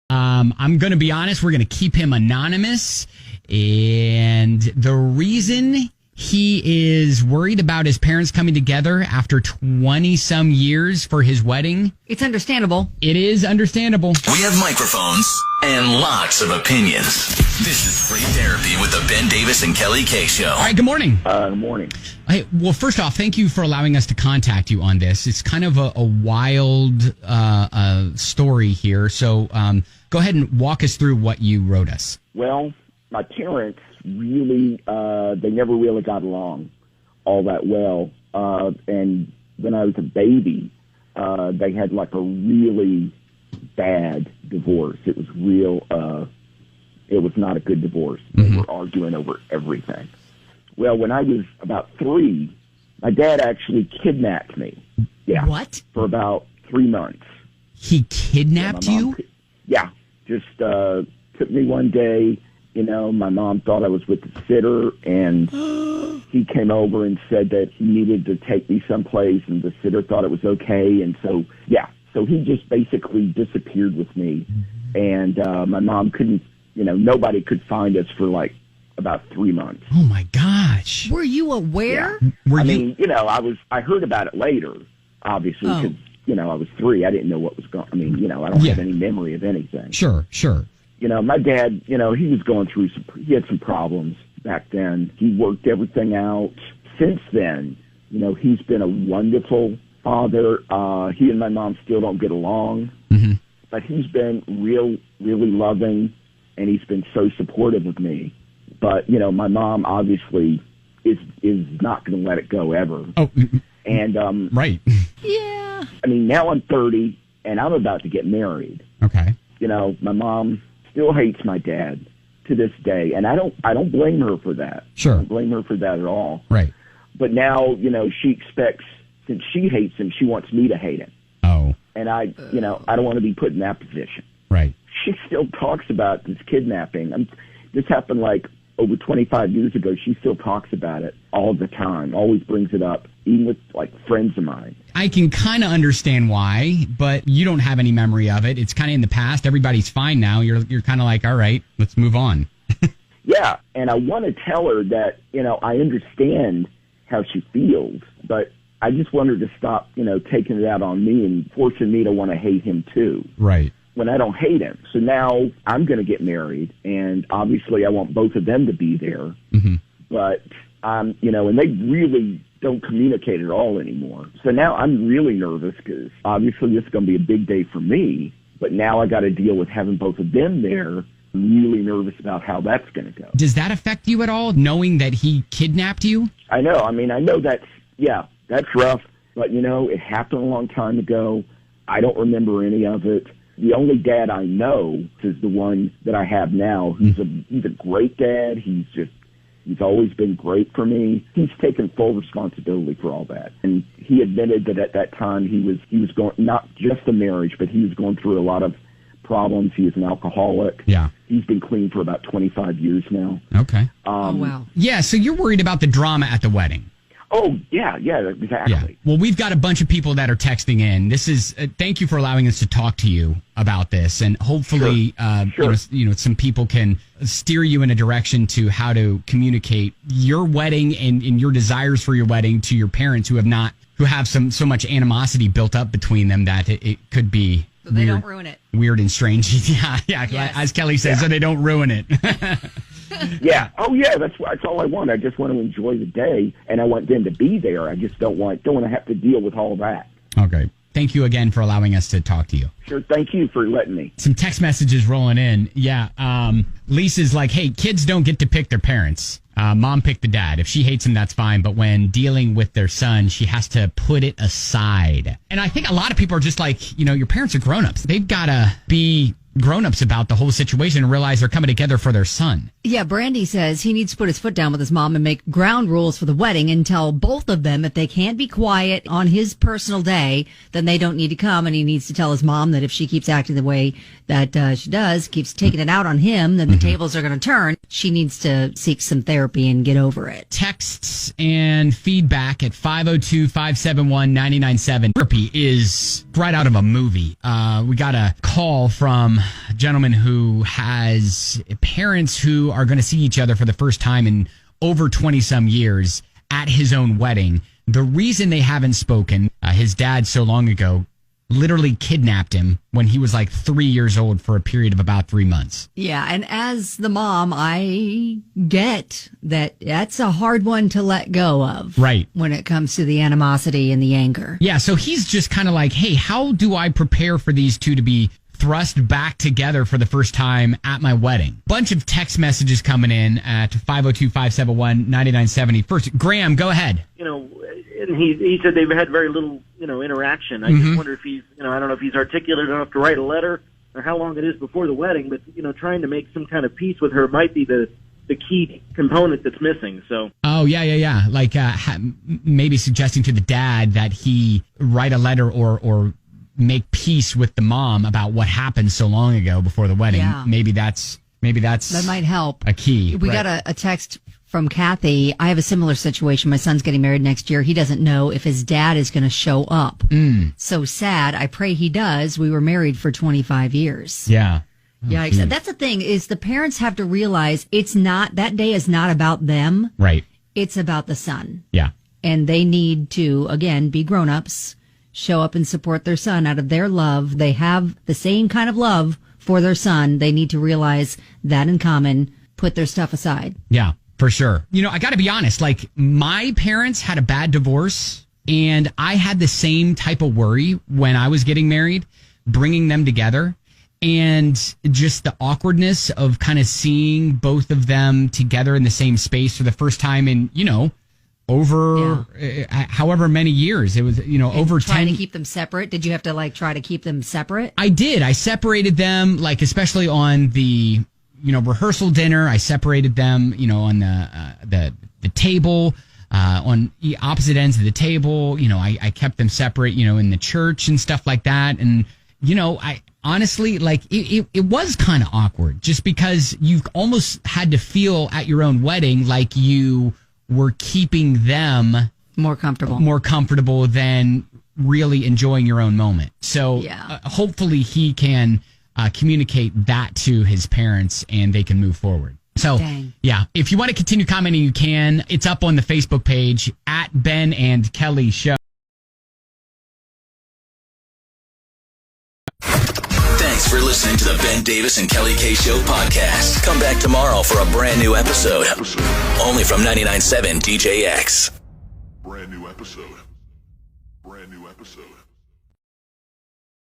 I'm going to be honest. We're going to keep him anonymous. And the reason he is worried about his parents coming together after 20 some years for his wedding. It's understandable. It is understandable. We have microphones and lots of opinions. This is Free Therapy with the Ben Davis and Kelly K Show. All right, good morning. Good morning. Hey, well, first off, thank you for allowing us to contact you on this. It's kind of a wild story here. So go ahead and walk us through what you wrote us. Well, my parents really, they never really got along all that well. And when I was a baby, they had like a really bad divorce. It was it was not a good divorce. They were arguing over everything. Well, when I was about 3, my dad actually kidnapped me. Yeah. What? For about 3 months. He kidnapped you? Yeah. Just took me one day. You know, my mom thought I was with the sitter, and he came over and said that he needed to take me someplace, and the sitter thought it was okay. And so, yeah. So he just basically disappeared with me. And my mom couldn't, nobody could find us for like about 3 months. Oh, my gosh. Were you aware? Yeah. I heard about it later, obviously, because, I was 3. I didn't know what was going on. I don't have any memory of anything. Sure. My dad, he was going through he had some problems back then. He worked everything out. Since then, he's been a wonderful father. He and my mom still don't get along, but he's been really loving, and he's been so supportive of me. But, my mom obviously is not going to let it go ever. Oh, and, right. Yeah. Now I'm 30 and I'm about to get married. Okay. My mom still hates my dad to this day, and I don't blame her for that. Sure. I don't blame her for that at all. Right. But now, she expects, since she hates him, she wants me to hate him. Oh. And I don't want to be put in that position. Right. She still talks about this kidnapping. This happened like over 25 years ago. She still talks about it all the time, always brings it up, even with like friends of mine. I can kind of understand why, but you don't have any memory of it. It's kind of in the past. Everybody's fine now. You're kind of like, all right, let's move on. Yeah, and I want to tell her that, I understand how she feels, but I just want her to stop, taking it out on me and forcing me to want to hate him too. Right. When I don't hate him. So now I'm going to get married, and obviously I want both of them to be there. But, and they really don't communicate at all anymore. So now I'm really nervous because obviously this is going to be a big day for me, but now I got to deal with having both of them there. I'm really nervous about how that's going to go. Does that affect you at all, knowing that he kidnapped you? I know. I know that's rough, but it happened a long time ago. I don't remember any of it. The only dad I know is the one that I have now. He's a great dad. He's always been great for me. He's taken full responsibility for all that. And he admitted that at that time he was going, not just a marriage, but he was going through a lot of problems. He was an alcoholic. Yeah. He's been clean for about 25 years now. Okay. Oh, wow. Yeah, so you're worried about the drama at the wedding. Oh, yeah, exactly. Yeah. Well, we've got a bunch of people that are texting in. This is thank you for allowing us to talk to you about this, and hopefully, some people can steer you in a direction to how to communicate your wedding and your desires for your wedding to your parents who have so much animosity built up between them that it could be. So they don't ruin it. Weird and strange. Yeah. Yes. As Kelly says, so they don't ruin it. Yeah. Oh, yeah. That's all I want. I just want to enjoy the day, and I want them to be there. I just don't want to have to deal with all that. Okay. Thank you again for allowing us to talk to you. Sure. Thank you for letting me. Some text messages rolling in. Yeah. Lisa's like, hey, kids don't get to pick their parents. Mom picked the dad. If she hates him, that's fine. But when dealing with their son, she has to put it aside. And I think a lot of people are just like, your parents are grown-ups. They've got to be grown-ups about the whole situation and realize they're coming together for their son. Yeah, Brandy says he needs to put his foot down with his mom and make ground rules for the wedding and tell both of them if they can't be quiet on his personal day, then they don't need to come. And he needs to tell his mom that if she keeps acting the way that she does, keeps taking it out on him, then the tables are going to turn. She needs to seek some therapy and get over it. Texts and feedback at 502-571-997. Therapy is right out of a movie. We got a call from gentleman who has parents who are going to see each other for the first time in over 20 some years at his own wedding. The reason they haven't spoken, his dad so long ago literally kidnapped him when he was like 3 years old for a period of about 3 months. Yeah, and as the mom, I get that that's a hard one to let go of. Right. When it comes to the animosity and the anger. Yeah, so he's just kind of like, hey, how do I prepare for these two to be thrust back together for the first time at my wedding? Bunch of text messages coming in at 502-571-9970. First, Graham, go ahead. And he said they've had very little, interaction. I just wonder if he's, I don't know if he's articulate enough to write a letter or how long it is before the wedding, but, trying to make some kind of peace with her might be the key component that's missing. So. Oh, yeah. Like maybe suggesting to the dad that he write a letter or make peace with the mom about what happened so long ago before the wedding. Yeah. Maybe that might help. A key. We got a text from Kathy. I have a similar situation. My son's getting married next year. He doesn't know if his dad is going to show up. So sad. I pray he does. We were married for 25 years. Yeah. Yeah, that's the thing is the parents have to realize that day is not about them. Right. It's about the son. Yeah. And they need to, again, be grown-ups, show up and support their son out of their love. They have the same kind of love for their son. They need to realize that in common, put their stuff aside. Yeah, for sure. I got to be honest, like my parents had a bad divorce and I had the same type of worry when I was getting married, bringing them together. And just the awkwardness of kind of seeing both of them together in the same space for the first time in, over however many years. It was, over 10. Trying to keep them separate. Did you have to try to keep them separate? I did. I separated them, especially on the, rehearsal dinner. I separated them, on the table, on the opposite ends of the table. I kept them separate, in the church and stuff like that. And, I honestly, it was kind of awkward just because you almost had to feel at your own wedding like you were keeping them more comfortable than really enjoying your own moment. So hopefully he can communicate that to his parents and they can move forward. So, yeah, if you want to continue commenting, you can. It's up on the Facebook page at Ben and Kelly Show. Thanks for listening to the Ben Davis and Kelly K Show podcast. Come back tomorrow for a brand new episode. Only from 99.7 DJX. Brand new episode.